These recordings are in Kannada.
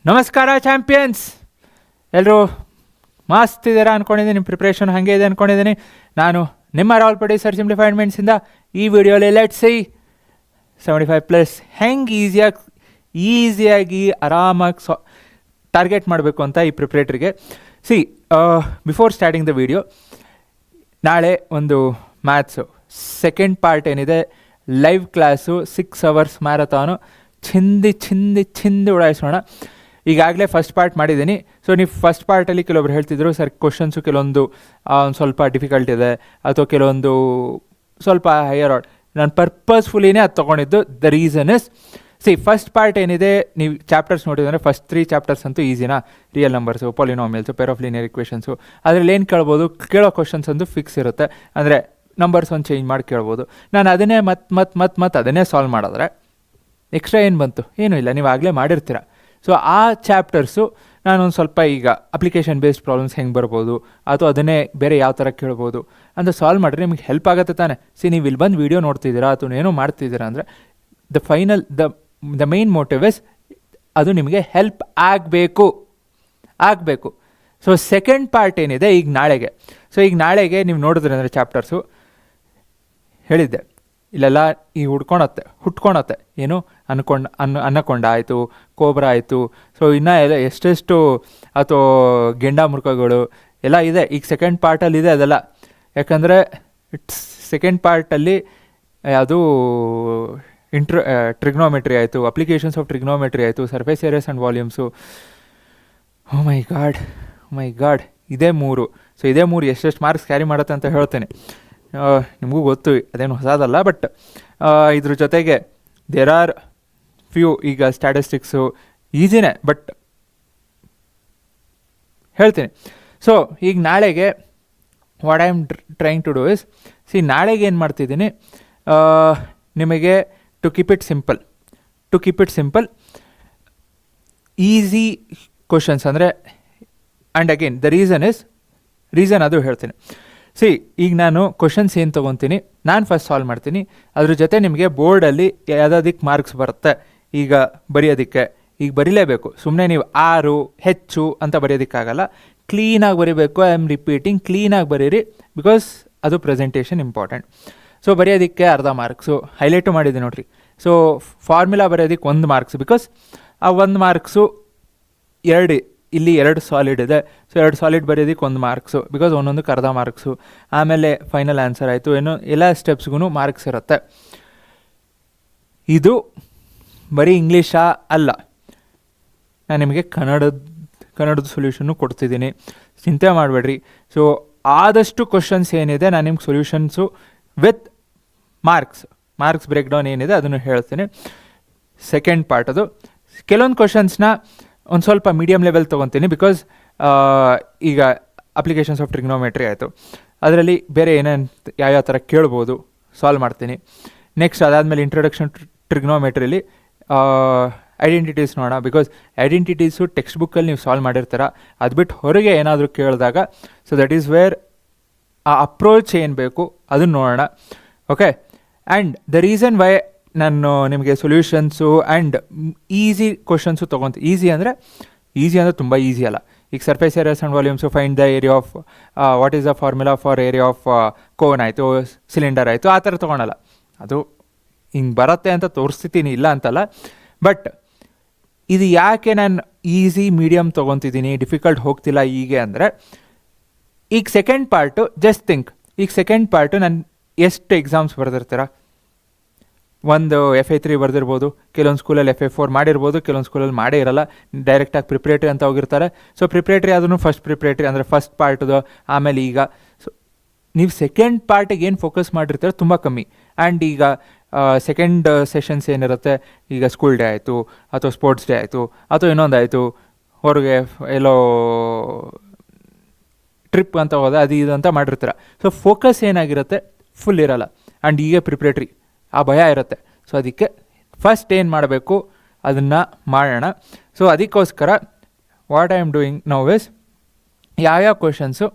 ನಮಸ್ಕಾರ ಚಾಂಪಿಯನ್ಸ್, ಎಲ್ಲರೂ ಮಸ್ತ್ ಇದ್ದೀರಾ ಅಂದ್ಕೊಂಡಿದ್ದೀನಿ. ನಿಮ್ಮ ಪ್ರಿಪ್ರೇಷನ್ ಹಾಗೆ ಇದೆ ಅಂದ್ಕೊಂಡಿದ್ದೀನಿ. ನಾನು ನಿಮ್ಮ ರಾಹುಲ್ ಪಡಿ ಸರ್ ಸಿಂಪ್ಲಿಫೈಡ್ ಮೆಂಟ್ಸಿಂದ ಈ ವಿಡಿಯೋಲಿ ಲೆಟ್ಸ್ ಸಿ 75+ ಹೆಂಗೆ ಈಸಿಯಾಗಿ ಆರಾಮಾಗಿ ಟಾರ್ಗೆಟ್ ಮಾಡಬೇಕು ಅಂತ ಈ ಪ್ರಿಪ್ರೇಟ್ರಿಗೆ. ಬಿಫೋರ್ ಸ್ಟಾರ್ಟಿಂಗ್ ದ ವಿಡಿಯೋ, ನಾಳೆ ಒಂದು ಮ್ಯಾಥ್ಸು ಸೆಕೆಂಡ್ ಪಾರ್ಟ್ ಏನಿದೆ, ಲೈವ್ ಕ್ಲಾಸು 6 hours ಮ್ಯಾರಥಾನು ಚಿಂದಿ ಉಡಾಯಿಸೋಣ. ಈಗಾಗಲೇ ಫಸ್ಟ್ ಪಾರ್ಟ್ ಮಾಡಿದ್ದೀನಿ. ಸೊ ನೀವು ಫಸ್ಟ್ ಪಾರ್ಟಲ್ಲಿ ಕೆಲವೊಬ್ರು ಹೇಳ್ತಿದ್ರು ಸರ್ ಕ್ವಶನ್ಸು ಕೆಲವೊಂದು ಸ್ವಲ್ಪ ಡಿಫಿಕಲ್ಟ್ ಇದೆ ಅಥವಾ ಕೆಲವೊಂದು ಸ್ವಲ್ಪ ಹೈಯರ್ ಆರ್ಡ್. ನಾನು ಪರ್ಪಸ್ಫುಲಿನೇ ಅದು ತೊಗೊಂಡಿದ್ದು. The reason is first part ಏನಿದೆ, ನೀವು ಚಾಪ್ಟರ್ಸ್ ನೋಡಿದ್ರೆ ಫಸ್ಟ್ 3 ಚಾಪ್ಟರ್ಸ್ ಅಂತೂ ಈಸಿನಾ. Real numbers, polynomials, pair of linear equations, ಅದರಲ್ಲಿ ಏನು ಕೇಳ್ಬೋದು, ಕೇಳೋ ಕ್ವಶನ್ಸ್ ಅಂತೂ ಫಿಕ್ಸ್ ಇರುತ್ತೆ. ಅಂದರೆ ನಂಬರ್ಸ್ ಒಂದು ಚೇಂಜ್ ಮಾಡಿ ಕೇಳ್ಬೋದು. ನಾನು ಅದನ್ನೇ ಮತ್ತೆ ಅದನ್ನೇ ಸಾಲ್ವ್ ಮಾಡಿದ್ರೆ ಎಕ್ಸ್ಟ್ರಾ ಏನು ಬಂತು? ಏನೂ ಇಲ್ಲ, ನೀವು ಆಗಲೇ ಮಾಡಿರ್ತೀರ. ಸೊ ಆ ಚಾಪ್ಟರ್ಸು ನಾನೊಂದು ಸ್ವಲ್ಪ ಈಗ ಅಪ್ಲಿಕೇಶನ್ ಬೇಸ್ಡ್ ಪ್ರಾಬ್ಲಮ್ಸ್ ಹೆಂಗೆ ಬರ್ಬೋದು ಅಥವಾ ಅದನ್ನೇ ಬೇರೆ ಯಾವ ಥರ ಕೇಳ್ಬೋದು ಅಂತ ಸಾಲ್ವ್ ಮಾಡಿದ್ರೆ ನಿಮಗೆ ಹೆಲ್ಪ್ ಆಗುತ್ತೆ ತಾನೆ. ನೀವು ಇಲ್ಲಿ ಬಂದು ವೀಡಿಯೋ ನೋಡ್ತಿದ್ದೀರಾ ಅಥವಾ ಏನೋ ಮಾಡ್ತಿದ್ದೀರಾ ಅಂದರೆ ದ ಮೈನ್ ಮೋಟಿವ್ ಇಸ್ ಅದು ನಿಮಗೆ ಹೆಲ್ಪ್ ಆಗಬೇಕು. ಸೊ ಸೆಕೆಂಡ್ ಪಾರ್ಟ್ ಏನಿದೆ ಈಗ ನಾಳೆಗೆ ನೀವು ನೋಡಿದ್ರಿ ಅಂದರೆ ಚಾಪ್ಟರ್ಸು ಹೇಳಿದ್ದೆ, ಇಲ್ಲೆಲ್ಲ ಈ ಹುಟ್ಕೊಳತ್ತೆ ಏನು ಅನ್ನಕೊಂಡ ಆಯಿತು, ಕೋಬ್ರಾ ಆಯಿತು. ಸೊ ಇನ್ನೂ ಎಲ್ಲ ಎಷ್ಟೆಷ್ಟು ಅಥವಾ ಗೆಂಡಾಮೃಗಗಳು ಎಲ್ಲ ಇದೆ ಈಗ ಸೆಕೆಂಡ್ ಪಾರ್ಟಲ್ಲಿ ಇದೆ ಅದೆಲ್ಲ. ಯಾಕಂದರೆ ಸೆಕೆಂಡ್ ಪಾರ್ಟಲ್ಲಿ ಅದು ಟ್ರಿಗ್ನೋಮೆಟ್ರಿ ಆಯಿತು, ಅಪ್ಲಿಕೇಶನ್ಸ್ ಆಫ್ ಟ್ರಿಗ್ನೋಮೆಟ್ರಿ ಆಯಿತು, surface areas and volumes. Oh my god ಇದೇ 3. ಸೊ ಇದೇ 3 ಎಷ್ಟೆಷ್ಟು ಮಾರ್ಕ್ಸ್ ಕ್ಯಾರಿ ಮಾಡುತ್ತೆ ಅಂತ ಹೇಳ್ತೇನೆ. ನಿಮಗೂ ಗೊತ್ತು, ಅದೇನು ಹೊಸದಲ್ಲ. ಬಟ್ ಇದ್ರ ಜೊತೆಗೆ ದೇರ್ ಆರ್ ಫ್ಯೂ ಈಗ ಸ್ಟ್ಯಾಟಿಸ್ಟಿಕ್ಸು ಈಸಿನೇ, ಬಟ್ ಹೇಳ್ತೀನಿ. ಸೊ ಈಗ ನಾಳೆಗೆ what I am trying to do is, ನಾಳೆಗೆ ಏನು ಮಾಡ್ತಿದ್ದೀನಿ, ನಿಮಗೆ to keep it simple easy questions ಅಂದರೆ. ಆ್ಯಂಡ್ ಅಗೇನ್ ದ ರೀಸನ್ ಅದು ಹೇಳ್ತೀನಿ. ಈಗ ನಾನು ಕ್ವಶನ್ಸ್ ಏನು ತೊಗೊತೀನಿ, ನಾನು ಫಸ್ಟ್ ಸಾಲ್ವ್ ಮಾಡ್ತೀನಿ. ಅದ್ರ ಜೊತೆ ನಿಮಗೆ ಬೋರ್ಡಲ್ಲಿ ಯಾವುದಕ್ಕೆ ಮಾರ್ಕ್ಸ್ ಬರುತ್ತೆ ಈಗ ಬರೆಯೋದಕ್ಕೆ, ಈಗ ಬರೀಲೇಬೇಕು. ಸುಮ್ಮನೆ ನೀವು 6 ಹೆಚ್ಚು ಅಂತ ಬರೆಯೋದಕ್ಕಾಗಲ್ಲ. ಕ್ಲೀನಾಗಿ ಬರೀಬೇಕು. ಐ ಆಮ್ ರಿಪೀಟಿಂಗ್, ಕ್ಲೀನಾಗಿ ಬರೀರಿ, ಬಿಕಾಸ್ ಅದು ಪ್ರೆಸೆಂಟೇಷನ್ ಇಂಪಾರ್ಟೆಂಟ್. ಸೊ ಬರೆಯೋದಕ್ಕೆ ಅರ್ಧ ಮಾರ್ಕ್ಸು ಹೈಲೈಟು ಮಾಡಿದೆ ನೋಡಿರಿ. ಸೊ ಫಾರ್ಮುಲಾ ಬರೆಯೋದಕ್ಕೆ 1 ಮಾರ್ಕ್ಸ್, ಬಿಕಾಸ್ ಆ 1 ಮಾರ್ಕ್ಸು ಇಲ್ಲಿ 2 ಸಾಲಿಡ್ ಇದೆ. ಸೊ 2 ಸಾಲಿಡ್ ಬರೆಯೋದಕ್ಕೆ 1 ಮಾರ್ಕ್ಸು, ಬಿಕಾಸ್ ಒಂದೊಂದಕ್ಕೆ ಅರ್ಧ ಮಾರ್ಕ್ಸು. ಆಮೇಲೆ ಫೈನಲ್ ಆನ್ಸರ್ ಆಯಿತು, ಏನೋ ಎಲ್ಲ ಸ್ಟೆಪ್ಸ್ಗೂ ಮಾರ್ಕ್ಸ್ ಇರುತ್ತೆ. ಇದು ಬರೀ ಇಂಗ್ಲೀಷಾ ಅಲ್ಲ, ನಾನು ನಿಮಗೆ ಕನ್ನಡದ ಸೊಲ್ಯೂಷನ್ನು ಕೊಡ್ತಿದ್ದೀನಿ, ಚಿಂತೆ ಮಾಡಬೇಡ್ರಿ. ಸೊ ಆದಷ್ಟು ಕ್ವಶನ್ಸ್ ಏನಿದೆ ನಾನು ನಿಮ್ಗೆ solutions with marks break down ಏನಿದೆ ಅದನ್ನು ಹೇಳ್ತೀನಿ. ಸೆಕೆಂಡ್ ಪಾರ್ಟ್ ಅದು. ಕೆಲವೊಂದು ಕ್ವಶನ್ಸ್ನ ಒಂದು ಸ್ವಲ್ಪ ಮೀಡಿಯಮ್ ಲೆವೆಲ್ ತೊಗೊತೀನಿ, ಬಿಕಾಸ್ ಈಗ ಅಪ್ಲಿಕೇಶನ್ಸ್ ಆಫ್ ಟ್ರಿಗ್ನೋಮೆಟ್ರಿ ಆಯಿತು, ಅದರಲ್ಲಿ ಬೇರೆ ಏನೇನು ಯಾವ್ಯಾವ ಥರ ಕೇಳ್ಬೋದು ಸಾಲ್ವ್ ಮಾಡ್ತೀನಿ. ನೆಕ್ಸ್ಟ್ ಅದಾದಮೇಲೆ ಇಂಟ್ರೊಡಕ್ಷನ್ ಟ್ರಿಗ್ನೋಮೆಟ್ರಿಲಿ ಐಡೆಂಟಿಟೀಸ್ ನೋಡೋಣ, ಬಿಕಾಸ್ ಐಡೆಂಟಿಟೀಸು ಟೆಕ್ಸ್ಟ್ ಬುಕ್ಕಲ್ಲಿ ನೀವು ಸಾಲ್ವ್ ಮಾಡಿರ್ತೀರ. ಅದು ಬಿಟ್ಟು ಹೊರಗೆ ಏನಾದರೂ ಕೇಳಿದಾಗ, ಸೊ ದಟ್ ಈಸ್ ವೇರ್ ಆ ಅಪ್ರೋಚ್ ಏನು ಬೇಕು ಅದನ್ನು ನೋಡೋಣ. Okay, and the reason why ನಾನು ನಿಮಗೆ ಸೊಲ್ಯೂಷನ್ಸು ಆ್ಯಂಡ್ ಈಸಿ ಕ್ವಶನ್ಸು ತೊಗೊತೀನಿ. ಈಸಿ ಅಂದರೆ ತುಂಬ ಈಸಿ ಅಲ್ಲ. ಈಗ surface areas and volumes, find the area of what is the formula for area of cone ಆಯಿತು, ಸಿಲಿಂಡರ್ ಆಯಿತು, ಆ ಥರ ತೊಗೊಳಲ್ಲ. ಅದು ಹಿಂಗೆ ಬರುತ್ತೆ ಅಂತ ತೋರಿಸ್ತೀನಿ, ಇಲ್ಲ ಅಂತಲ್ಲ. ಬಟ್ ಇದು ಯಾಕೆ ನಾನು ಈಸಿ ಮೀಡಿಯಮ್ ತೊಗೊತಿದ್ದೀನಿ, ಡಿಫಿಕಲ್ಟ್ ಹೋಗ್ತಿಲ್ಲ ಹೀಗೆ ಅಂದರೆ, ಈಗ ಸೆಕೆಂಡ್ ಪಾರ್ಟು ಜಸ್ಟ್ ಥಿಂಕ್, ಈಗ ಸೆಕೆಂಡ್ ಪಾರ್ಟು ನಾನು ಎಷ್ಟು ಎಕ್ಸಾಮ್ಸ್ ಬರೆದಿರ್ತೀರ? ಒಂದು FA3 ಬರೆದಿರ್ಬೋದು, ಕೆಲವೊಂದು ಸ್ಕೂಲಲ್ಲಿ FA4 ಮಾಡಿರ್ಬೋದು, ಕೆಲವೊಂದು ಸ್ಕೂಲಲ್ಲಿ ಮಾಡೇ ಇರಲ್ಲ, ಡೈರೆಕ್ಟಾಗಿ ಪ್ರಿಪ್ರೇಟ್ರಿ ಅಂತ ಹೋಗಿರ್ತಾರೆ. ಸೊ ಪ್ರಿಪ್ರೇಟ್ರಿ ಅದನ್ನು ಫಸ್ಟ್ ಪ್ರಿಪ್ರೇಟ್ರಿ ಅಂದರೆ ಫಸ್ಟ್ ಪಾರ್ಟ್ದು. ಆಮೇಲೆ ಈಗ ಸೊ ನೀವು ಸೆಕೆಂಡ್ ಪಾರ್ಟಿಗೆ ಏನು ಫೋಕಸ್ ಮಾಡಿರ್ತೀರ ತುಂಬ ಕಮ್ಮಿ. ಆ್ಯಂಡ್ ಈಗ ಸೆಕೆಂಡ್ ಸೆಷನ್ಸ್ ಏನಿರುತ್ತೆ, ಈಗ ಸ್ಕೂಲ್ ಡೇ ಆಯಿತು ಅಥವಾ ಸ್ಪೋರ್ಟ್ಸ್ ಡೇ ಆಯಿತು ಅಥವಾ ಇನ್ನೊಂದು ಆಯಿತು, ಹೊರಗೆ ಎಲ್ಲೋ ಟ್ರಿಪ್ ಅಂತ ಹೋದ, ಅದು ಇದು ಅಂತ ಮಾಡಿರ್ತೀರ. ಸೊ ಫೋಕಸ್ ಏನಾಗಿರುತ್ತೆ, ಫುಲ್ ಇರಲ್ಲ. ಆ್ಯಂಡ್ ಈಗ ಪ್ರಿಪ್ರೇಟ್ರಿ ಆ ಭಯ ಇರುತ್ತೆ. ಸೊ ಅದಕ್ಕೆ ಫಸ್ಟ್ ಏನು ಮಾಡಬೇಕು ಅದನ್ನು ಮಾಡೋಣ. ಸೊ ಅದಕ್ಕೋಸ್ಕರ what I am doing now is, ಯಾವ್ಯಾವ ಕ್ವಶನ್ಸು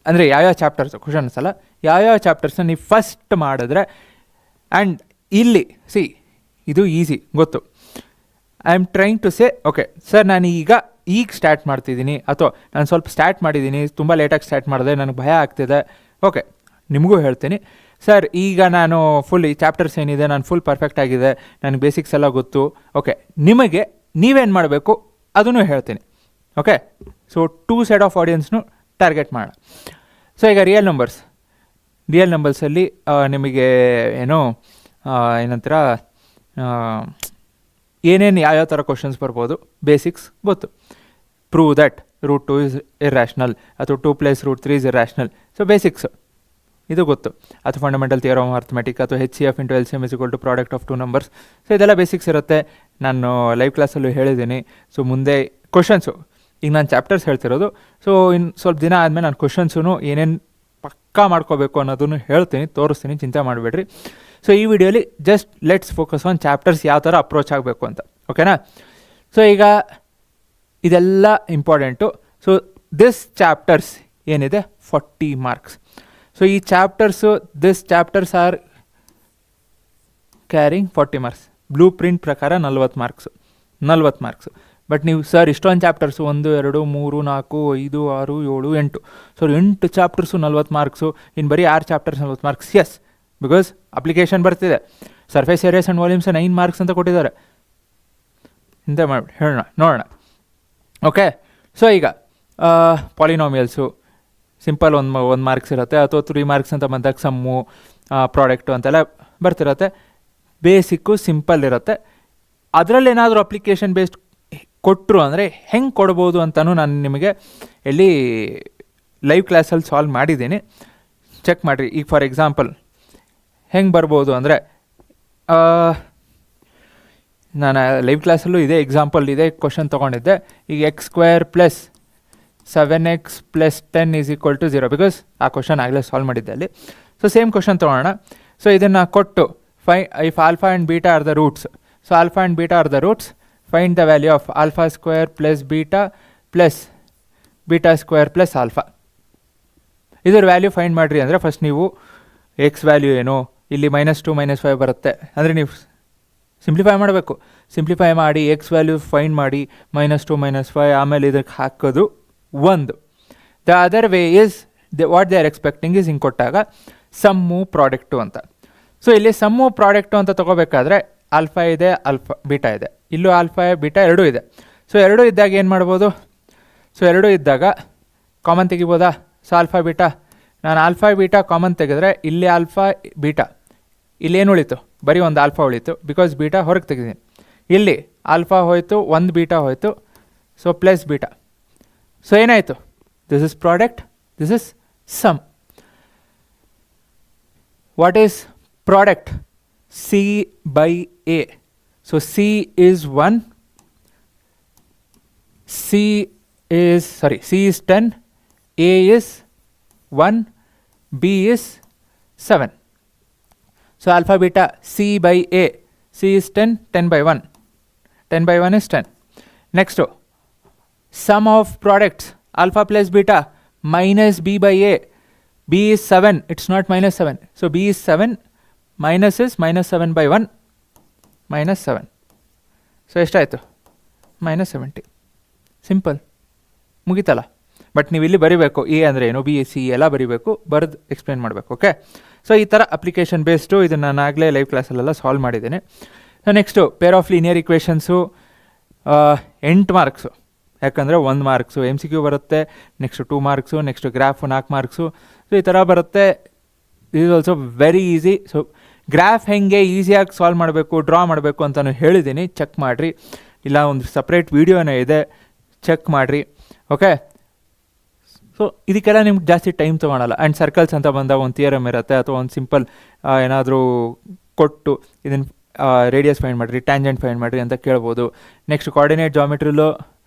ಅಂದರೆ ಯಾವ್ಯಾವ ಚಾಪ್ಟರ್ಸು, ಕ್ವಶನ್ಸ್ ಅಲ್ಲ, ಯಾವ್ಯಾವ ಚಾಪ್ಟರ್ಸ್ನ ನೀವು ಫಸ್ಟ್ ಮಾಡಿದ್ರೆ. ಆ್ಯಂಡ್ ಇಲ್ಲಿ ಇದು ಈಸಿ ಗೊತ್ತು, I am trying to say okay sir ನಾನು ಈಗ ಸ್ಟಾರ್ಟ್ ಮಾಡ್ತಿದ್ದೀನಿ ಅಥವಾ ನಾನು ಸ್ವಲ್ಪ ಸ್ಟಾರ್ಟ್ ಮಾಡಿದ್ದೀನಿ, ತುಂಬ ಲೇಟಾಗಿ ಸ್ಟಾರ್ಟ್ ಮಾಡಿದೆ, ನನಗೆ ಭಯ ಆಗ್ತಿದೆ. ಓಕೆ, ನಿಮಗೂ ಹೇಳ್ತೀನಿ ಸರ್, ಈಗ ನಾನು ಫುಲ್ ಈ ಚಾಪ್ಟರ್ಸ್ ಏನಿದೆ ನಾನು ಫುಲ್ ಪರ್ಫೆಕ್ಟ್ ಆಗಿದೆ, ನನಗೆ ಬೇಸಿಕ್ಸ್ ಎಲ್ಲ ಗೊತ್ತು. ಓಕೆ, ನಿಮಗೆ ನೀವೇನು ಮಾಡಬೇಕು ಅದನ್ನು ಹೇಳ್ತೀನಿ. ಓಕೆ, ಸೊ 2 ಸೆಟ್ ಆಫ್ ಆಡಿಯನ್ಸ್ನು ಟಾರ್ಗೆಟ್ ಮಾಡೋಣ. ಸೊ ಈಗ ರಿಯಲ್ ನಂಬರ್ಸಲ್ಲಿ ನಿಮಗೆ ಏನಂತೀರ ಏನೇನು ಯಾವ್ಯಾವ ಥರ ಕ್ವಶನ್ಸ್ ಬರ್ಬೋದು, ಬೇಸಿಕ್ಸ್ ಗೊತ್ತು. ಪ್ರೂವ್ ದಟ್ √2 ಇಸ್ ಇರ್ರ್ಯಾಷನಲ್ ಅಥವಾ 2 + √3 ಇಸ್ ಇರ್ರ್ಯಾಷನಲ್. ಸೊ ಬೇಸಿಕ್ಸ್ ಇದು ಗೊತ್ತು. ಅಥವಾ ಫಂಡಮೆಂಟಲ್ ಥಿಯರಮ್ ಆಫ್ ಅರ್ಥಮೆಟಿಕ್ ಅಥವಾ HCF × LCM = product of 2 numbers. So ಇದೆಲ್ಲ ಬೇಸಿಕ್ಸ್ ಇರುತ್ತೆ. ನಾನು ಲೈವ್ ಕ್ಲಾಸಲ್ಲೂ ಹೇಳಿದ್ದೀನಿ. ಸೊ ಮುಂದೆ ಕ್ವಶನ್ಸು, ಈಗ ನಾನು ಚಾಪ್ಟರ್ಸ್ ಹೇಳ್ತಿರೋದು, ಸೊ ಇನ್ನು ಸ್ವಲ್ಪ ದಿನ ಆದಮೇಲೆ ನಾನು ಕ್ವಶನ್ಸೂ ಏನೇನು ಪಕ್ಕಾ ಮಾಡ್ಕೋಬೇಕು ಅನ್ನೋದನ್ನು ಹೇಳ್ತೀನಿ, ತೋರಿಸ್ತೀನಿ, ಚಿಂತೆ ಮಾಡಬೇಡ್ರಿ. ಸೊ ಈ ವಿಡಿಯೋಲಿ just let's focus on chapters ಯಾವ ಥರ ಅಪ್ರೋಚ್ ಆಗಬೇಕು ಅಂತ. ಓಕೆನಾ? ಸೊ ಈಗ ಇದೆಲ್ಲ ಇಂಪಾರ್ಟೆಂಟು. ಸೊ ದಿಸ್ ಚಾಪ್ಟರ್ಸ್ ಏನಿದೆ 40 ಮಾರ್ಕ್ಸ್. ಸೊ ಈ this chapters are carrying 40 marks. Blueprint ಪ್ರಕಾರ 40 ಮಾರ್ಕ್ಸು. ಬಟ್ ನೀವು ಸರ್ ಇಷ್ಟೊಂದು ಚಾಪ್ಟರ್ಸು 1 2 3 4 5 6 7 8 ಸೊ 8 ಚಾಪ್ಟರ್ಸು 40 ಮಾರ್ಕ್ಸು. ಇನ್ನು ಬರೀ 6 chapters 40 marks. Yes, because application ಬರ್ತಿದೆ. Surface areas and volumes 9 marks ಅಂತ ಕೊಟ್ಟಿದ್ದಾರೆ. ಇಂತ ಮಾಡಿಬಿಡಿ, ನೋಡೋಣ. ಓಕೆ, ಸೊ ಈಗ ಪಾಲಿನಾಮಿಯಲ್ಸು ಸಿಂಪಲ್ 1 ಮಾರ್ಕ್ಸ್ ಇರುತ್ತೆ, ಅಥವಾ 3 ಮಾರ್ಕ್ಸ್ ಅಂತ ಬಂದಾಗ ಸಮ್ಮು, ಪ್ರಾಡಕ್ಟು ಅಂತೆಲ್ಲ ಬರ್ತಿರುತ್ತೆ. ಬೇಸಿಕ್ಕು ಸಿಂಪಲ್ ಇರುತ್ತೆ. ಅದರಲ್ಲೇನಾದರೂ ಅಪ್ಲಿಕೇಶನ್ ಬೇಸ್ಡ್ ಕೊಟ್ಟರು ಅಂದರೆ ಹೆಂಗೆ ಕೊಡ್ಬೋದು ಅಂತಲೂ ನಾನು ನಿಮಗೆ ಎಲ್ಲಿ ಲೈವ್ ಕ್ಲಾಸಲ್ಲಿ ಸಾಲ್ವ್ ಮಾಡಿದ್ದೀನಿ, ಚೆಕ್ ಮಾಡಿರಿ. ಈಗ ಫಾರ್ ಎಕ್ಸಾಂಪಲ್ ಹೆಂಗೆ ಬರ್ಬೋದು ಅಂದರೆ, ನಾನು ಲೈವ್ ಕ್ಲಾಸಲ್ಲೂ ಇದೇ ಕ್ವಶನ್ ತೊಗೊಂಡಿದ್ದೆ. ಈಗ x² + 7x + 10 = 0, ಬಿಕಾಸ್ ಆ ಕ್ವಶನ್ ಆಗಲೇ ಸಾಲ್ವ್ ಮಾಡಿದ್ದೆ ಅಲ್ಲಿ. ಸೊ ಸೇಮ್ ಕ್ವಶನ್ ತೊಗೊಳ್ಳೋಣ. ಸೊ ಇದನ್ನು ಕೊಟ್ಟು if alpha and beta are the roots, so alpha and beta are the roots, find the value of α² + β + β² + α. ಇದರ ವ್ಯಾಲ್ಯೂ ಫೈಂಡ್ ಮಾಡಿರಿ ಅಂದರೆ ಫಸ್ಟ್ ನೀವು ಎಕ್ಸ್ ವ್ಯಾಲ್ಯೂ ಏನು, ಇಲ್ಲಿ -2 -5 ಬರುತ್ತೆ ಅಂದರೆ ನೀವು ಸಿಂಪ್ಲಿಫೈ ಮಾಡಬೇಕು. ಸಿಂಪ್ಲಿಫೈ ಮಾಡಿ ಎಕ್ಸ್ ವ್ಯಾಲ್ಯೂ ಫೈಂಡ್ ಮಾಡಿ -2 -5 ಆಮೇಲೆ ಇದಕ್ಕೆ ಹಾಕೋದು 1. The other way is what they are expecting is ಹಿಂಗೆ ಕೊಟ್ಟಾಗ ಸಮ್ಮು ಪ್ರಾಡಕ್ಟು ಅಂತ. ಸೊ ಇಲ್ಲಿ ಸಮ್ಮು ಪ್ರಾಡಕ್ಟು ಅಂತ ತೊಗೋಬೇಕಾದ್ರೆ ಆಲ್ಫಾ ಇದೆ, ಬೀಟಾ ಇದೆ, ಇಲ್ಲೂ ಆಲ್ಫಾ ಬೀಟಾ ಎರಡೂ ಇದೆ. ಸೊ ಎರಡೂ ಇದ್ದಾಗ ಏನು ಮಾಡ್ಬೋದು? ಸೊ ಎರಡೂ ಇದ್ದಾಗ ಕಾಮನ್ ತೆಗಿಬೋದಾ? ಸೊ ಆಲ್ಫಾ ಬೀಟಾ, ನಾನು ಆಲ್ಫಾ ಬೀಟಾ ಕಾಮನ್ ತೆಗೆದ್ರೆ ಇಲ್ಲಿ ಆಲ್ಫಾ ಬೀಟಾ, ಇಲ್ಲೇನು ಉಳಿತು? ಬರೀ ಒಂದು ಆಲ್ಫಾ ಉಳಿತು, ಬಿಕಾಸ್ ಬೀಟಾ ಹೊರಗೆ ತೆಗೆದೀನಿ. ಇಲ್ಲಿ ಆಲ್ಫಾ ಹೋಯಿತು, 1 ಬೀಟಾ ಹೋಯಿತು, ಸೊ ಪ್ಲಸ್ ಬೀಟಾ. ಸೊ ಏನಾಯಿತು? This is product, this is sum. What is product? C/A. So C is 1, C is 10, A is 1, B is 7. So alpha beta C/A, C is 10, 10/1, 10/1 is 10. Next, sum of products alpha plus beta minus B/A, B is 7, it's not -7, so B is 7, minus is -7/1 -7. So ಎಷ್ಟಾಯಿತು? -70. ಸಿಂಪಲ್, ಮುಗಿತಲ್ಲ. ಬಟ್ ನೀವು ಇಲ್ಲಿ ಬರೀಬೇಕು, ಎ ಅಂದರೆ ಏನು, ಬಿ ಸಿ ಎಲ್ಲ ಬರೀಬೇಕು, ಬರೆದು ಎಕ್ಸ್ಪ್ಲೇನ್ ಮಾಡಬೇಕು. ಓಕೆ, ಸೊ ಈ ಥರ ಅಪ್ಲಿಕೇಶನ್ ಬೇಸ್ಡು ಇದನ್ನು ನಾನು ಆಗಲೇ ಲೈವ್ ಕ್ಲಾಸಲ್ಲೆಲ್ಲ ಸಾಲ್ವ್ ಮಾಡಿದ್ದೀನಿ. So next peer of linear equations 8 marks, ಯಾಕಂದರೆ 1 ಮಾರ್ಕ್ಸು MCQ ಬರುತ್ತೆ, next 2 marks, next graph 4 marks. So ಈ ಥರ ಬರುತ್ತೆ. This is also very easy. So graph ಹೆಂಗೆ ಈಸಿಯಾಗಿ ಸಾಲ್ವ್ ಮಾಡಬೇಕು, ಡ್ರಾ ಮಾಡಬೇಕು ಅಂತಲೂ ಹೇಳಿದ್ದೀನಿ, ಚೆಕ್ ಮಾಡಿರಿ. ಇಲ್ಲ ಒಂದು ಸಪ್ರೇಟ್ ವೀಡಿಯೋನೇ ಇದೆ, ಚೆಕ್ ಮಾಡಿರಿ. ಓಕೆ, ಸೊ ಇದಕ್ಕೆಲ್ಲ ನಿಮ್ಗೆ ಜಾಸ್ತಿ ಟೈಮ್ ತೊಗೊಳಲ್ಲ. ಆ್ಯಂಡ್ ಸರ್ಕಲ್ಸ್ ಅಂತ ಬಂದಾಗ ಒಂದು ಥಿಯರಮ್ ಇರುತ್ತೆ, ಅಥವಾ ಒಂದು ಸಿಂಪಲ್ ಏನಾದರೂ ಕೊಟ್ಟು ಇದನ್ನು ರೇಡಿಯಸ್ ಫೈಂಡ್ ಮಾಡಿರಿ, ಟ್ಯಾಂಜೆಂಟ್ ಫೈಂಡ್ ಮಾಡಿರಿ ಅಂತ ಕೇಳ್ಬೋದು. ನೆಕ್ಸ್ಟ್ ಕೋಆರ್ಡಿನೇಟ್ ಜಾಮೆಟ್ರಿಲೂ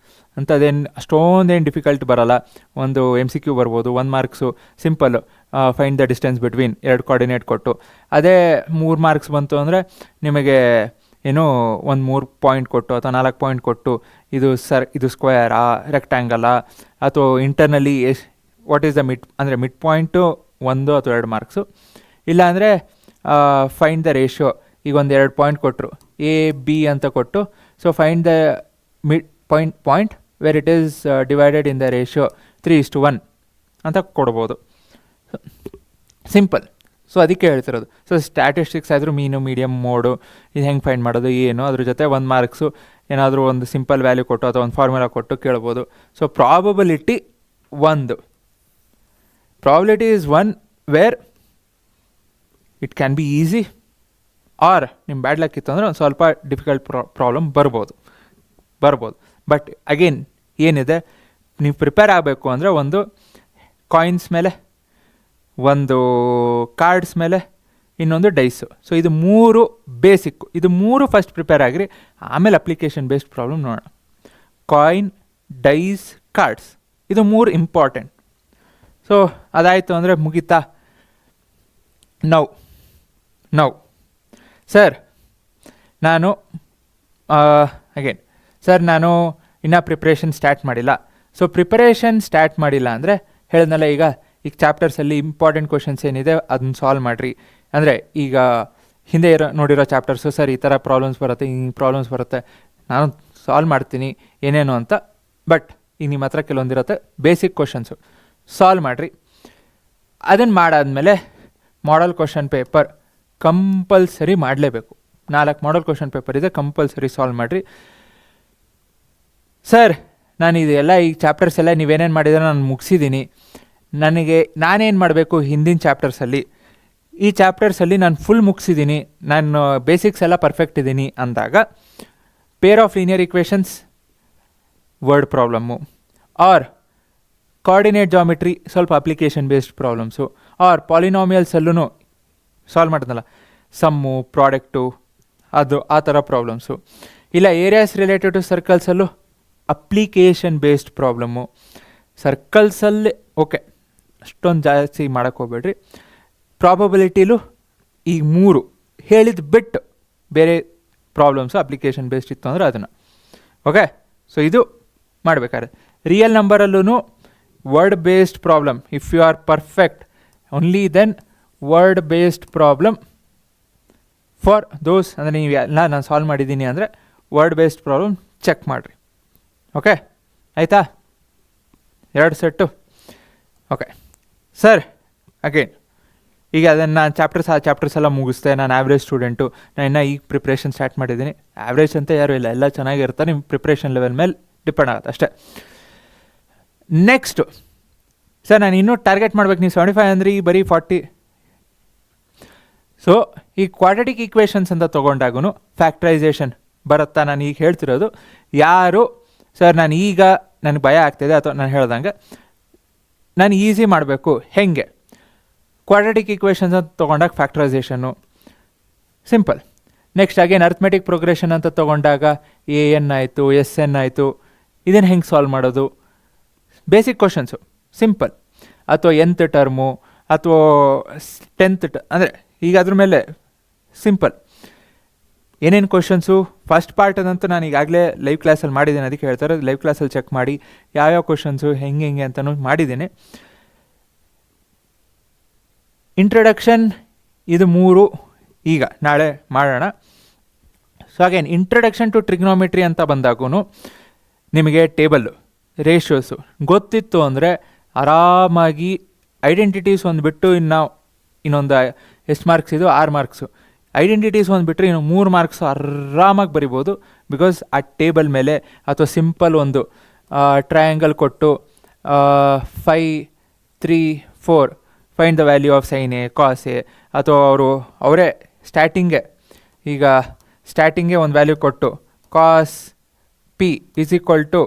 ಅಂಥದ್ದೇನು ಅಷ್ಟೊಂದೇನು ಡಿಫಿಕಲ್ಟ್ ಬರೋಲ್ಲ. ಒಂದು MCQ ಬರ್ಬೋದು, 1 marks simple, find the distance between 2 coordinate ಕೊಟ್ಟು. ಅದೇ 3 ಮಾರ್ಕ್ಸ್ ಬಂತು ಅಂದರೆ ನಿಮಗೆ ಏನೋ ಒಂದು 3 ಪಾಯಿಂಟ್ ಕೊಟ್ಟು ಅಥವಾ 4 ಪಾಯಿಂಟ್ ಕೊಟ್ಟು ಇದು ಸ್ಕ್ವೇರಾ, ರೆಕ್ಟ್ಯಾಂಗಲ್ಲ, ಅಥವಾ ಇಂಟರ್ನಲ್ಲಿ ವಾಟ್ ಈಸ್ ದ ಅಂದರೆ ಮಿಡ್ ಪಾಯಿಂಟು 1 ಅಥವಾ 2 ಮಾರ್ಕ್ಸು. ಇಲ್ಲಾಂದರೆ ಫೈಂಡ್ ದ ರೇಷಿಯೋ, ಈಗ ಒಂದು 2 ಪಾಯಿಂಟ್ ಕೊಟ್ಟರು, ಎ ಬಿ ಅಂತ ಕೊಟ್ಟು, so find the mid point where it is divided in the ratio 3:1 ಅಂತ ಕೊಡ್ಬೋದು. ಸಿಂಪಲ್. ಸೊ ಅದಕ್ಕೆ ಹೇಳ್ತಿರೋದು. ಸೊ ಸ್ಟ್ಯಾಟಿಸ್ಟಿಕ್ಸ್ ಆದರೂ ಮೀನು ಮೀಡಿಯಮ್ ಮೋಡು ಇದು ಹೆಂಗೆ ಫೈಂಡ್ ಮಾಡೋದು ಏನು, ಅದ್ರ ಜೊತೆ 1 ಮಾರ್ಕ್ಸು ಏನಾದರೂ ಒಂದು ಸಿಂಪಲ್ ವ್ಯಾಲ್ಯೂ ಕೊಟ್ಟು ಅಥವಾ ಒಂದು ಫಾರ್ಮುಲಾ ಕೊಟ್ಟು ಕೇಳ್ಬೋದು. So probability is one where it can be easy, or ನಿಮ್ಮ ಬ್ಯಾಡ್ ಲಕ್ ಇತ್ತು ಅಂದರೆ ಒಂದು ಸ್ವಲ್ಪ ಡಿಫಿಕಲ್ಟ್ ಪ್ರಾಬ್ಲಮ್ ಬರ್ಬೋದು. ಬಟ್ ಅಗೇನ್ ಏನಿದೆ, ನೀವು ಪ್ರಿಪೇರ್ ಆಗಬೇಕು ಅಂದರೆ ಒಂದು ಕಾಯಿನ್ಸ್ ಮೇಲೆ, ಒಂದು ಕಾರ್ಡ್ಸ್ ಮೇಲೆ, ಇನ್ನೊಂದು ಡೈಸು. ಸೊ ಇದು 3 ಬೇಸಿಕ್ಕು. ಇದು 3 ಫಸ್ಟ್ ಪ್ರಿಪೇರ್ ಆಗಿರಿ, ಆಮೇಲೆ ಅಪ್ಲಿಕೇಶನ್ ಬೇಸ್ಡ್ ಪ್ರಾಬ್ಲಮ್ ನೋಡೋಣ. ಕಾಯಿನ್, ಡೈಸ್, ಕಾರ್ಡ್ಸ್, ಇದು 3 ಇಂಪಾರ್ಟೆಂಟ್. ಸೊ ಅದಾಯಿತು ಅಂದರೆ ಮುಗೀತಾ. ನೌ ಸರ್ ನಾನು ಇನ್ನೂ ಪ್ರಿಪ್ರೇಷನ್ ಸ್ಟಾರ್ಟ್ ಮಾಡಿಲ್ಲ. ಸೊ ಪ್ರಿಪರೇಷನ್ ಸ್ಟಾರ್ಟ್ ಮಾಡಿಲ್ಲ ಅಂದರೆ ಹೇಳಿದ್ನಲ್ಲ, ಈಗ ಚಾಪ್ಟರ್ಸಲ್ಲಿ ಇಂಪಾರ್ಟೆಂಟ್ ಕ್ವಶನ್ಸ್ ಏನಿದೆ ಅದನ್ನ ಸಾಲ್ವ್ ಮಾಡಿರಿ. ಅಂದರೆ ಈಗ ಹಿಂದೆ ನೋಡಿರೋ ಚಾಪ್ಟರ್ಸು, ಸರ್ ಈ ಥರ ಪ್ರಾಬ್ಲಮ್ಸ್ ಬರುತ್ತೆ, ನಾನು ಸಾಲ್ವ್ ಮಾಡ್ತೀನಿ ಏನೇನು ಅಂತ. ಬಟ್ ಈಗ ನಿಮ್ಮ ಹತ್ರ ಕೆಲವೊಂದಿರುತ್ತೆ ಬೇಸಿಕ್ ಕ್ವಶನ್ಸು, ಸಾಲ್ವ್ ಮಾಡಿರಿ. ಅದನ್ನು ಮಾಡಾದಮೇಲೆ ಮಾಡಲ್ ಕ್ವಶನ್ ಪೇಪರ್ ಕಂಪಲ್ಸರಿ ಮಾಡಲೇಬೇಕು. 4 ಮಾಡಲ್ ಕ್ವಶನ್ ಪೇಪರ್ ಇದೆ, ಕಂಪಲ್ಸರಿ ಸಾಲ್ವ್ ಮಾಡಿರಿ. ಸರ್ ನಾನು ಇದೆಲ್ಲ ಈ ಚಾಪ್ಟರ್ಸ್ ಎಲ್ಲ ನೀವೇನೇನು ಮಾಡಿದ್ರೆ ನಾನು ಮುಗಿಸಿದ್ದೀನಿ, ನಾನೇನು ಮಾಡಬೇಕು ಹಿಂದಿನ ಚಾಪ್ಟರ್ಸಲ್ಲಿ, ಈ ಚಾಪ್ಟರ್ಸಲ್ಲಿ ನಾನು ಫುಲ್ ಮುಗಿಸಿದ್ದೀನಿ, ನಾನು ಬೇಸಿಕ್ಸ್ ಎಲ್ಲ ಪರ್ಫೆಕ್ಟ್ ಇದ್ದೀನಿ ಅಂದಾಗ pair of linear equations word problem, or coordinate geometry ಸ್ವಲ್ಪ ಅಪ್ಲಿಕೇಶನ್ ಬೇಸ್ಡ್ ಪ್ರಾಬ್ಲಮ್ಸು, ಆರ್ ಪಾಲಿನಾಮಿಯಲ್ಸಲ್ಲೂ ಸಾಲ್ವ್ ಮಾಡಿದ್ನಲ್ಲ ಸಮ್ಮು ಪ್ರಾಡಕ್ಟು ಅದು ಆ ಥರ ಪ್ರಾಬ್ಲಮ್ಸು, ಇಲ್ಲ ಏರಿಯಾಸ್ ರಿಲೇಟೆಡ್ ಟು ಸರ್ಕಲ್ಸಲ್ಲೂ ಅಪ್ಲಿಕೇಶನ್ ಬೇಸ್ಡ್ ಪ್ರಾಬ್ಲಮ್ಮು. ಸರ್ಕಲ್ಸಲ್ಲಿ ಓಕೆ ಅಷ್ಟೊಂದು ಜಾಸ್ತಿ ಮಾಡೋಕ್ಕೆ ಹೋಗ್ಬೇಡ್ರಿ. ಪ್ರಾಬಬಿಲಿಟಿಲೂ ಈ 3 ಹೇಳಿದ ಬಿಟ್ಟು ಬೇರೆ ಪ್ರಾಬ್ಲಮ್ಸು ಅಪ್ಲಿಕೇಶನ್ ಬೇಸ್ಡ್ ಇತ್ತು ಅಂದರೆ ಅದನ್ನು ಓಕೆ. ಸೊ ಇದು ಮಾಡಬೇಕಾದ್ರೆ ರಿಯಲ್ ನಂಬರಲ್ಲೂ word based problem, if you are perfect only then word based problem for those. ಅಂದರೆ ನೀವು ಎಲ್ಲ ನಾನು ಸಾಲ್ವ್ ಮಾಡಿದ್ದೀನಿ ಅಂದರೆ ವರ್ಡ್ ಬೇಸ್ಡ್ ಪ್ರಾಬ್ಲಮ್ ಚೆಕ್ ಮಾಡಿರಿ. ಓಕೆ ಆಯಿತಾ, 2 ಸೆಟ್ಟು. ಓಕೆ ಸರ್ ಅಗೇನ್ ಈಗ ಅದನ್ನು ನಾನು ಚಾಪ್ಟರ್ಸ್ ಎಲ್ಲ ಮುಗಿಸ್ದೆ. ನಾನು ಆ್ಯಾವ್ರೇಜ್ ಸ್ಟೂಡೆಂಟು, ನಾನು ಇನ್ನೂ ಈಗ ಪ್ರಿಪ್ರೇಷನ್ ಸ್ಟಾರ್ಟ್ ಮಾಡಿದ್ದೀನಿ. ಆ್ಯಾವ್ರೇಜ್ ಅಂತ ಯಾರೂ ಇಲ್ಲ, ಎಲ್ಲ ಚೆನ್ನಾಗಿರ್ತಾರೆ. ನಿಮ್ಮ ಪ್ರಿಪ್ರೇಷನ್ ಲೆವೆಲ್ ಮೇಲೆ ಡಿಪೆಂಡ್ ಆಗುತ್ತೆ ಅಷ್ಟೇ. ನೆಕ್ಸ್ಟು ಸರ್ ನಾನು ಇನ್ನೂ ಟಾರ್ಗೆಟ್ ಮಾಡ್ಬೇಕು, ನೀವು 75 ಅಂದರೆ ಈ ಬರೀ 40. ಸೊ ಈ ಕ್ವಾಡ್ರಾಟಿಕ್ ಈಕ್ವೇಷನ್ಸ್ ಅಂತ ತೊಗೊಂಡಾಗೂ ಫ್ಯಾಕ್ಟ್ರೈಸೇಷನ್ ಬರುತ್ತಾ? ನಾನು ಈಗ ಹೇಳ್ತಿರೋದು ಯಾರು ಸರ್ ನನಗೆ ಭಯ ಆಗ್ತಿದೆ ಅಥವಾ ನಾನು ಹೇಳ್ದಂಗೆ ನಾನು ಈಸಿ ಮಾಡಬೇಕು ಹೆಂಗೆ, ಕ್ವಾಡ್ರಾಟಿಕ್ ಈಕ್ವೇಷನ್ಸ್ ಅಂತ ತೊಗೊಂಡಾಗ ಫ್ಯಾಕ್ಟ್ರೈಸೇಷನ್ನು simple. Next again arithmetic progression ಅಂತ ತೊಗೊಂಡಾಗ AN ಆಯಿತು, SN ಆಯಿತು, ಇದನ್ನು ಹೆಂಗೆ ಸಾಲ್ವ್ ಮಾಡೋದು? Basic questions simple. ಅಥವಾ nth ಟರ್ಮು ಅಥವಾ 10th ಅಂದರೆ ಈಗ ಅದ್ರ ಮೇಲೆ ಸಿಂಪಲ್ ಏನೇನು ಕ್ವಶನ್ಸು. ಫಸ್ಟ್ ಪಾರ್ಟ್ ಅದಂತೂ ನಾನು ಈಗಾಗಲೇ ಲೈವ್ ಕ್ಲಾಸಲ್ಲಿ ಮಾಡಿದ್ದೀನಿ, ಅದಕ್ಕೆ ಹೇಳ್ತಾರೆ ಲೈವ್ ಕ್ಲಾಸಲ್ಲಿ ಚೆಕ್ ಮಾಡಿ ಯಾವ್ಯಾವ ಕ್ವಶನ್ಸು ಹೆಂಗೆ ಅಂತಲೂ ಮಾಡಿದ್ದೀನಿ. ಇಂಟ್ರಡಕ್ಷನ್ ಇದು 3 ಈಗ ನಾಳೆ ಮಾಡೋಣ. So again introduction to trigonometry ಅಂತ ಬಂದಾಗೂ ನಿಮಗೆ ಟೇಬಲ್ಲು ರೇಷಿಯೋಸು ಗೊತ್ತಿತ್ತು ಅಂದರೆ ಆರಾಮಾಗಿ ಐಡೆಂಟಿಟೀಸ್ ಒಂದು ಬಿಟ್ಟು ಇನ್ನೊಂದು ಎಷ್ಟು ಮಾರ್ಕ್ಸ್ ಇದು 6 ಮಾರ್ಕ್ಸು, ಐಡೆಂಟಿಟೀಸ್ ಒಂದು ಬಿಟ್ಟರೆ ಇನ್ನು 3 ಮಾರ್ಕ್ಸು ಆರಾಮಾಗಿ ಬರಿಬೋದು. ಬಿಕಾಸ್ ಆ ಟೇಬಲ್ ಮೇಲೆ ಅಥವಾ ಸಿಂಪಲ್ ಒಂದು ಟ್ರಯಾಂಗಲ್ ಕೊಟ್ಟು 5, 3, 4 find the value of sine A cos A, ಅಥವಾ ಅವರೇ ಸ್ಟಾರ್ಟಿಂಗೇ ಒಂದು ವ್ಯಾಲ್ಯೂ ಕೊಟ್ಟು cos P is equal to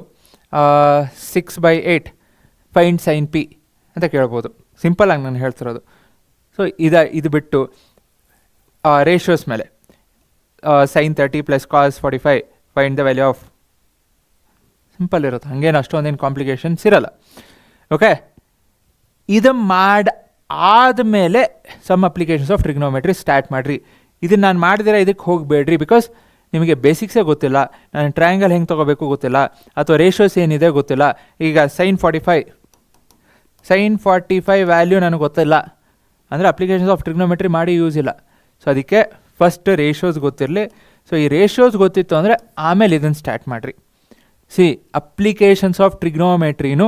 6/8 find sine P ಅಂತ ಕೇಳ್ಬೋದು. ಸಿಂಪಲಾಗಿ ನಾನು ಹೇಳ್ತಿರೋದು. ಸೊ ಇದು ಬಿಟ್ಟು ರೇಷಿಯೋಸ್ ಮೇಲೆ sine 30 + cos 45 find the value of, simple ಇರುತ್ತೆ, ಹಾಗೇನು ಅಷ್ಟೊಂದೇನು ಕಾಂಪ್ಲಿಕೇಶನ್ಸ್ ಇರಲ್ಲ. ಓಕೆ, ಇದು ಆದಮೇಲೆ some applications of trigonometry start ಮಾಡಿರಿ. ಇದನ್ನು ನಾನು ಮಾಡಿದಿರ ಇದಕ್ಕೆ ಹೋಗಬೇಡ್ರಿ, ಬಿಕಾಸ್ ನಿಮಗೆ ಬೇಸಿಕ್ಸೇ ಗೊತ್ತಿಲ್ಲ, ನಾನು ಟ್ರಯಾಂಗಲ್ ಹೆಂಗೆ ತೊಗೋಬೇಕು ಗೊತ್ತಿಲ್ಲ, ಅಥವಾ ರೇಷಿಯೋಸ್ ಏನಿದೆ ಗೊತ್ತಿಲ್ಲ. ಈಗ ಸೈನ್ 45 ವ್ಯಾಲ್ಯೂ ನನಗೆ ಗೊತ್ತಿಲ್ಲ ಅಂದರೆ ಅಪ್ಲಿಕೇಶನ್ಸ್ ಆಫ್ ಟ್ರಿಗ್ನೋಮೆಟ್ರಿ ಮಾಡಿ ಯೂಸ್ ಇಲ್ಲ. ಸೊ ಅದಕ್ಕೆ ಫಸ್ಟ್ ರೇಷೋಸ್ ಗೊತ್ತಿರಲಿ. ಸೊ ಈ ರೇಷೋಸ್ ಗೊತ್ತಿತ್ತು ಅಂದರೆ ಆಮೇಲೆ ಇದನ್ನು ಸ್ಟಾರ್ಟ್ ಮಾಡಿರಿ. ಸಿ ಅಪ್ಲಿಕೇಶನ್ಸ್ ಆಫ್ ಟ್ರಿಗ್ನೋಮೆಟ್ರಿನೂ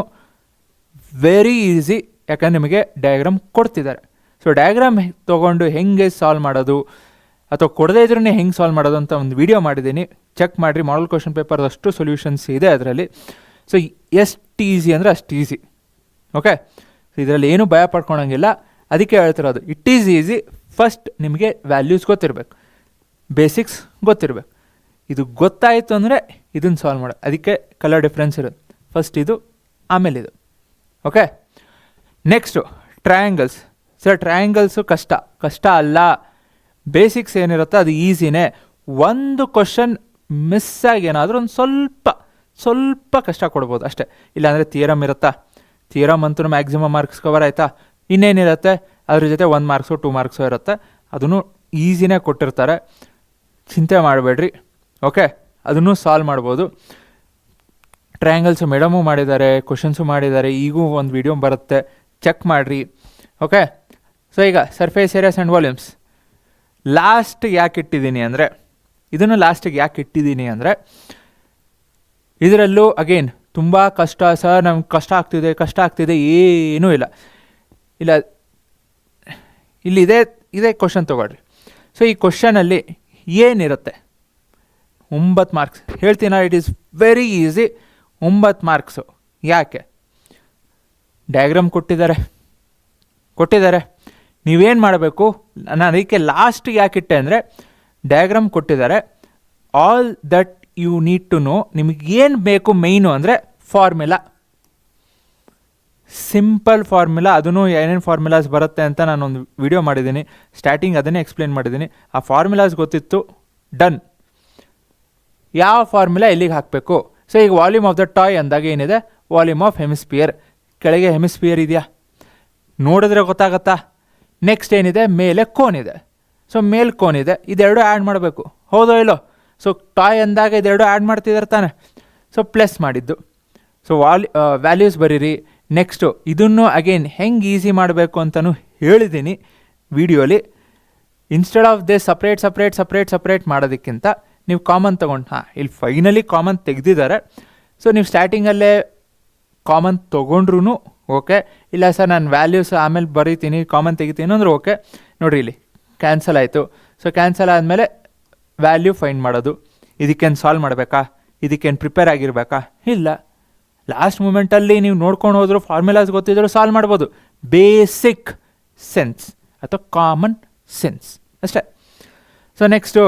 ವೆರಿ ಈಸಿ, ಯಾಕಂದ್ರೆ ನಿಮಗೆ ಡಯಾಗ್ರಾಮ್ ಕೊಡ್ತಿದ್ದಾರೆ. ಸೊ ಡಯಾಗ್ರಾಮ್ ತೊಗೊಂಡು ಹೆಂಗೆ ಸಾಲ್ವ್ ಮಾಡೋದು ಅಥವಾ ಕೊಡದೇ ಇದ್ರೂ ಹೆಂಗೆ ಸಾಲ್ವ್ ಮಾಡೋದು ಅಂತ ಒಂದು ವಿಡಿಯೋ ಮಾಡಿದ್ದೀನಿ, ಚೆಕ್ ಮಾಡಿರಿ. ಮಾಡಲ್ ಕ್ವಶನ್ ಪೇಪರ್ ಅಷ್ಟು ಸೊಲ್ಯೂಷನ್ಸ್ ಇದೆ ಅದರಲ್ಲಿ. ಸೊ ಎಷ್ಟು ಈಸಿ ಅಂದರೆ ಅಷ್ಟು ಈಸಿ. ಓಕೆ, ಸೊ ಇದರಲ್ಲಿ ಏನೂ ಭಯ ಪಡ್ಕೊಳಂಗಿಲ್ಲ. ಅದಕ್ಕೆ ಹೇಳ್ತಿರೋದು ಇಟ್ ಈಸ್ ಈಸಿ. ಫಸ್ಟ್ ನಿಮಗೆ ವ್ಯಾಲ್ಯೂಸ್ ಗೊತ್ತಿರಬೇಕು, ಬೇಸಿಕ್ಸ್ ಗೊತ್ತಿರಬೇಕು. ಇದು ಗೊತ್ತಾಯಿತು ಅಂದರೆ ಇದನ್ನು ಸಾಲ್ವ್ ಮಾಡೋದು. ಅದಕ್ಕೆ ಕಲರ್ ಡಿಫ್ರೆನ್ಸ್ ಇರೋದು. ಫಸ್ಟ್ ಇದು, ಆಮೇಲೆ ಇದು. Okay, next triangles. ಸರ್ ಟ್ರಯಾಂಗಲ್ಸು ಕಷ್ಟ ಅಲ್ಲ. ಬೇಸಿಕ್ಸ್ ಏನಿರುತ್ತೋ ಅದು ಈಸಿನೇ. ಒಂದು ಕ್ವಶನ್ ಮಿಸ್ಸಾಗಿ ಏನಾದರೂ ಒಂದು ಸ್ವಲ್ಪ ಕಷ್ಟ ಕೊಡ್ಬೋದು ಅಷ್ಟೇ. ಇಲ್ಲಾಂದರೆ ಥಿಯರಮ್ ಇರುತ್ತಾ, ಥಿಯರಮ್ ಅಂತೂ ಮ್ಯಾಕ್ಸಿಮಮ್ ಮಾರ್ಕ್ಸ್ ಕವರ್ ಆಯಿತಾ. ಇನ್ನೇನಿರುತ್ತೆ ಅದ್ರ ಜೊತೆ 1 ಮಾರ್ಕ್ಸು 2 ಮಾರ್ಕ್ಸು ಇರುತ್ತೆ, ಅದನ್ನು ಈಸಿನೇ ಕೊಟ್ಟಿರ್ತಾರೆ, ಚಿಂತೆ ಮಾಡಬೇಡ್ರಿ. ಓಕೆ, ಅದನ್ನು ಸಾಲ್ವ್ ಮಾಡ್ಬೋದು. ಟ್ರಯಾಂಗಲ್ಸು ಮೇಡಮು ಮಾಡಿದ್ದಾರೆ, ಕ್ವಶನ್ಸು ಮಾಡಿದ್ದಾರೆ, ಈಗೂ ಒಂದು ವಿಡಿಯೋ ಬರುತ್ತೆ, ಚೆಕ್ ಮಾಡಿರಿ. ಓಕೆ, ಸೊ ಈಗ surface areas and volumes last ಯಾಕೆ ಇಟ್ಟಿದ್ದೀನಿ ಅಂದರೆ, ಇದನ್ನು ಲಾಸ್ಟಿಗೆ ಯಾಕೆ ಇಟ್ಟಿದ್ದೀನಿ ಅಂದರೆ, ಇದರಲ್ಲೂ ಅಗೇನ್ ತುಂಬ ಕಷ್ಟ ಸರ್, ನಮ್ಗೆ ಕಷ್ಟ ಆಗ್ತಿದೆ ಏನೂ ಇಲ್ಲ. ಇಲ್ಲಿ ಇದೇ ಕ್ವಶನ್ ತೊಗೊಳ್ರಿ. ಸೊ ಈ ಕ್ವಶನಲ್ಲಿ ಏನಿರುತ್ತೆ 9 ಮಾರ್ಕ್ಸ್ ಹೇಳ್ತೀನ. It is very easy. 9 marks. ಯಾಕೆ? ಡಯಾಗ್ರಾಮ್ ಕೊಟ್ಟಿದ್ದಾರೆ. ನೀವೇನು ಮಾಡಬೇಕು, ನಾನು ಅದಕ್ಕೆ ಲಾಸ್ಟ್ ಯಾಕಿಟ್ಟೆ ಅಂದರೆ, ಡಯಾಗ್ರಾಮ್ ಕೊಟ್ಟಿದ್ದಾರೆ. All that you need to know. ನಿಮಗೇನು ಬೇಕು ಮೇಯ್ನು ಅಂದರೆ ಫಾರ್ಮುಲಾ, ಸಿಂಪಲ್ ಫಾರ್ಮುಲಾ. ಅದನ್ನು ಏನೇನು ಫಾರ್ಮುಲಾಸ್ ಬರುತ್ತೆ ಅಂತ ನಾನೊಂದು ವಿಡಿಯೋ ಮಾಡಿದ್ದೀನಿ, ಸ್ಟಾರ್ಟಿಂಗ್ ಅದನ್ನೇ ಎಕ್ಸ್ಪ್ಲೇನ್ ಮಾಡಿದ್ದೀನಿ. ಆ ಫಾರ್ಮುಲಾಸ್ ಗೊತ್ತಿತ್ತು, ಡನ್. ಯಾವ ಫಾರ್ಮುಲಾ ಎಲ್ಲಿಗೆ ಹಾಕಬೇಕು? ಸೊ ಈಗ ವಾಲ್ಯೂಮ್ ಆಫ್ ದ ಟಾಯ್ ಅಂದಾಗ ಏನಿದೆ, ವಾಲ್ಯೂಮ್ ಆಫ್ ಹೆಮಿಸ್ಪಿಯರ್. ಕೆಳಗೆ ಹೆಮಿಸ್ಪಿಯರ್ ಇದೆಯಾ ನೋಡಿದ್ರೆ ಗೊತ್ತಾಗತ್ತಾ? ನೆಕ್ಸ್ಟ್ ಏನಿದೆ, ಮೇಲೆ ಕೋನ್ ಇದೆ. ಸೊ ಮೇಲೆ ಕೋನ್ ಇದೆ, ಇದೆರಡು ಆ್ಯಡ್ ಮಾಡಬೇಕು, ಹೌದೋ ಇಲ್ಲೋ? ಸೊ ಟಾಯ್ ಅಂದಾಗ ಇದೆರಡು ಆ್ಯಡ್ ಮಾಡ್ತಿದ್ದಾರೆ ತಾನೆ. ಸೊ ಪ್ಲಸ್ ಮಾಡಿದ್ದು. ಸೊ ವ್ಯಾಲ್ಯೂಸ್ ಬರೀರಿ. ನೆಕ್ಸ್ಟು ಇದನ್ನು ಅಗೇನ್ ಹೆಂಗೆ ಈಸಿ ಮಾಡಬೇಕು ಅಂತಲೂ ಹೇಳಿದ್ದೀನಿ ವಿಡಿಯೋಲಿ. ಇನ್ಸ್ಟೆಡ್ ಆಫ್ ದೇ ಸಪ್ರೇಟ್ ಮಾಡೋದಕ್ಕಿಂತ ನೀವು ಕಾಮನ್ ತೊಗೊಂಡು, ಇಲ್ಲಿ ಫೈನಲಿ ಕಾಮನ್ ತೆಗೆದಿದ್ದಾರೆ. ಸೊ ನೀವು ಸ್ಟಾರ್ಟಿಂಗಲ್ಲೇ ಕಾಮನ್ ತೊಗೊಂಡ್ರೂ ಓಕೆ, ಇಲ್ಲ ಸರ್ ನಾನು ವ್ಯಾಲ್ಯೂಸ್ ಆಮೇಲೆ ಬರೀತೀನಿ ಕಾಮನ್ ತೆಗಿತೀನಿ ಅಂದ್ರೆ ಓಕೆ. ನೋಡಿರಿ ಇಲ್ಲಿ ಕ್ಯಾನ್ಸಲ್ ಆಯಿತು. ಸೊ ಕ್ಯಾನ್ಸಲ್ ಆದಮೇಲೆ ವ್ಯಾಲ್ಯೂ ಫೈಂಡ್ ಮಾಡೋದು. ಇದಕ್ಕೇನು ಸಾಲ್ವ್ ಮಾಡಬೇಕಾ? ಇದಕ್ಕೇನು ಪ್ರಿಪೇರ್ ಆಗಿರಬೇಕಾ? ಇಲ್ಲ. ಲಾಸ್ಟ್ ಮೂಮೆಂಟಲ್ಲಿ ನೀವು ನೋಡ್ಕೊಂಡು ಹೋದ್ರು, ಫಾರ್ಮುಲಾಸ್ ಗೊತ್ತಿದ್ರು ಸಾಲ್ವ್ ಮಾಡ್ಬೋದು. ಬೇಸಿಕ್ ಸೆನ್ಸ್ ಅಥವಾ ಕಾಮನ್ ಸೆನ್ಸ್ ಅಷ್ಟೇ. ಸೊ ನೆಕ್ಸ್ಟು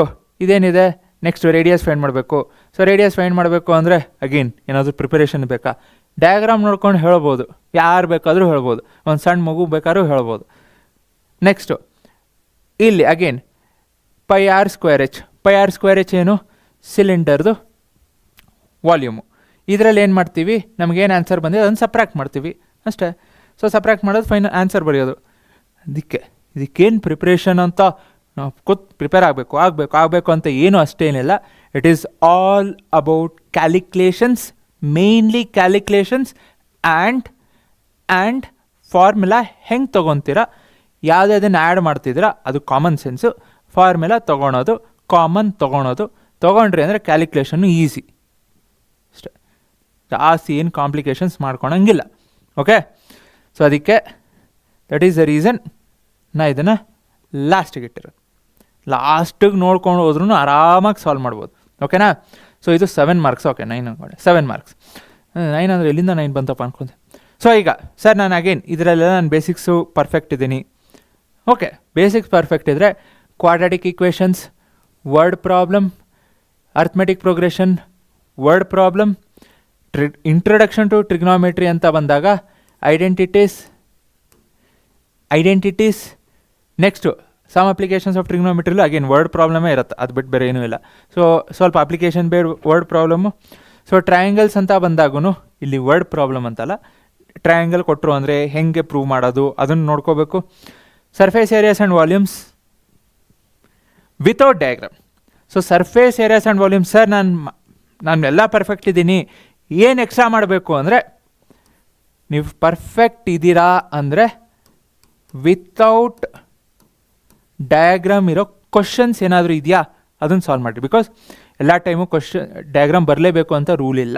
ಇದೇನಿದೆ, ನೆಕ್ಸ್ಟು ರೇಡಿಯಸ್ ಫೈಂಡ್ ಮಾಡಬೇಕು. ಸೊ ರೇಡಿಯಸ್ ಫೈಂಡ್ ಮಾಡಬೇಕು ಅಂದರೆ ಅಗೇನ್ ಏನಾದರೂ ಪ್ರಿಪರೇಷನ್ ಬೇಕಾ? ಡಯಾಗ್ರಾಮ್ ನೋಡ್ಕೊಂಡು ಹೇಳ್ಬೋದು, ಯಾರು ಬೇಕಾದರೂ ಹೇಳ್ಬೋದು, ಒಂದು ಸಣ್ಣ ಮಗು ಬೇಕಾದ್ರೂ ಹೇಳ್ಬೋದು. ನೆಕ್ಸ್ಟು ಇಲ್ಲಿ ಅಗೇನ್ πr²h ಏನು? ಸಿಲಿಂಡರ್ದು ವಾಲ್ಯೂಮು. ಇದರಲ್ಲಿ ಏನು ಮಾಡ್ತೀವಿ, ನಮಗೇನು ಆನ್ಸರ್ ಬಂದಿದೆ ಅದನ್ನು ಸಪ್ರಾಕ್ಟ್ ಮಾಡ್ತೀವಿ ಅಷ್ಟೇ. ಸೊ ಸಪ್ರಾಕ್ಟ್ ಮಾಡೋದು, ಫೈನಲ್ ಆನ್ಸರ್ ಬರೆಯೋದು. ಇದಕ್ಕೇನು ಪ್ರಿಪ್ರೇಷನ್ ಅಂತ ನಾವು ಪ್ರಿಪೇರ್ ಆಗಬೇಕು ಅಂತ ಏನು ಅಷ್ಟೇನಿಲ್ಲ. It is all about calculations, mainly calculations and formula ಹೆಂಗೆ ತೊಗೊತೀರಾ, ಯಾವುದನ್ನು ಆ್ಯಡ್ ಮಾಡ್ತಿದ್ದೀರಾ ಅದು ಕಾಮನ್ ಸೆನ್ಸು. ಫಾರ್ಮುಲಾ ತೊಗೊಳೋದು, ಕಾಮನ್ ತೊಗೊಂಡ್ರಿ ಅಂದರೆ ಕ್ಯಾಲ್ಕುಲೇಷನ್ನು ಈಸಿ ಅಷ್ಟೇ. ಜಾಸ್ತಿ ಏನು ಕಾಂಪ್ಲಿಕೇಶನ್ಸ್ ಮಾಡ್ಕೊಳಂಗಿಲ್ಲ. ಓಕೆ, ಸೊ ಅದಕ್ಕೆ ದಟ್ ಈಸ್ ದ ರೀಸನ್ ನಾ ಇದನ್ನು ಲಾಸ್ಟಿಗೆ ಇಟ್ಟಿರೋದು. ಲಾಸ್ಟಿಗೆ ನೋಡ್ಕೊಂಡು ಹೋದ್ರೂ ಆರಾಮಾಗಿ ಸಾಲ್ವ್ ಮಾಡ್ಬೋದು. ಓಕೆನಾ? ಸೊ ಇದು 7 ಮಾರ್ಕ್ಸ್. ಓಕೆ, 9 ಅನ್ಕೊಂಡೆ, 7 ಮಾರ್ಕ್ಸ್. 9 ಅಂದರೆ ಎಲ್ಲಿಂದ 9 ಬಂತಪ್ಪ ಅನ್ಕೊಂಡೆ. ಸೊ ಈಗ ಸರ್ ನಾನು ಅಗೇನ್ ಇದರಲ್ಲೆಲ್ಲ ನಾನು ಬೇಸಿಕ್ಸು ಪರ್ಫೆಕ್ಟ್ ಇದ್ದೀನಿ. ಓಕೆ, ಬೇಸಿಕ್ಸ್ ಪರ್ಫೆಕ್ಟ್ ಇದ್ದರೆ quadratic equations, word problem, arithmetic progression, word problem, introduction to trigonometry ಅಂತ ಬಂದಾಗ identities, next some applications of ಟ್ರಿಗ್ನೋಮೆಟ್ರಿಲು ಅಗೇನ್ ವರ್ಡ್ ಪ್ರಾಬ್ಲಮೇ ಇರುತ್ತೆ, ಅದು ಬಿಟ್ಟು ಬೇರೆ ಏನೂ ಇಲ್ಲ. ಸೊ ಸ್ವಲ್ಪ ಅಪ್ಲಿಕೇಶನ್ ಬೇಡ ವರ್ಡ್ ಪ್ರಾಬ್ಲಮ್ಮು. ಸೊ ಟ್ರಯಾಂಗಲ್ಸ್ ಅಂತ ಬಂದಾಗೂ ಇಲ್ಲಿ ವರ್ಡ್ ಪ್ರಾಬ್ಲಮ್ ಅಂತಲ್ಲ, ಟ್ರಯಾಂಗಲ್ ಕೊಟ್ಟರು ಅಂದರೆ ಹೆಂಗೆ ಪ್ರೂವ್ ಮಾಡೋದು ಅದನ್ನು ನೋಡ್ಕೋಬೇಕು. Surface areas and volumes without diagram. So surface areas and volumes sir ನಾನು ಎಲ್ಲ ಪರ್ಫೆಕ್ಟ್ ಇದ್ದೀನಿ, ಏನು ಎಕ್ಸ್ಟ್ರಾ ಮಾಡಬೇಕು ಅಂದರೆ, ನೀವು ಪರ್ಫೆಕ್ಟ್ ಇದ್ದೀರಾ ಅಂದರೆ ವಿತೌಟ್ ಡಯಾಗ್ರಾಮ್ ಇರೋ ಕ್ವಶನ್ಸ್ ಏನಾದರೂ ಇದೆಯಾ ಅದನ್ನು ಸಾಲ್ವ್ ಮಾಡಿರಿ. ಬಿಕಾಸ್ ಎಲ್ಲ ಟೈಮು ಡಯಾಗ್ರಾಮ್ ಬರಲೇಬೇಕು ಅಂತ ರೂಲ್ ಇಲ್ಲ.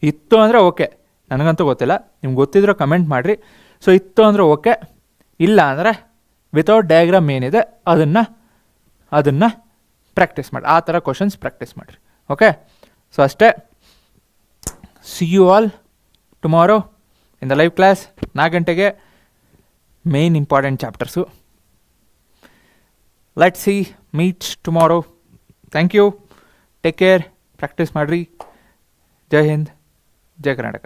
ಇತ್ತು ಅಂದರೆ ಓಕೆ, ನನಗಂತೂ ಗೊತ್ತಿಲ್ಲ, ನಿಮ್ಗೆ ಗೊತ್ತಿದ್ರೆ ಕಮೆಂಟ್ ಮಾಡಿರಿ. ಸೊ ಇತ್ತು ಅಂದರೆ ಓಕೆ, ಇಲ್ಲ ಅಂದರೆ ವಿತೌಟ್ ಡಯಾಗ್ರಾಮ್ ಏನಿದೆ ಅದನ್ನು ಪ್ರಾಕ್ಟೀಸ್ ಮಾಡಿ, ಆ ಥರ ಕ್ವಶನ್ಸ್ ಪ್ರಾಕ್ಟೀಸ್ ಮಾಡಿರಿ. ಓಕೆ, ಸೊ ಅಷ್ಟೇ. See you all tomorrow in the live class. 4 ಗಂಟೆಗೆ main important chapters. Let's see, meet tomorrow. Thank you, take care, practice ಮಾಡಿರಿ. ಜೈ ಹಿಂದ್, ಜೈ ಕರ್ನಾಟಕ.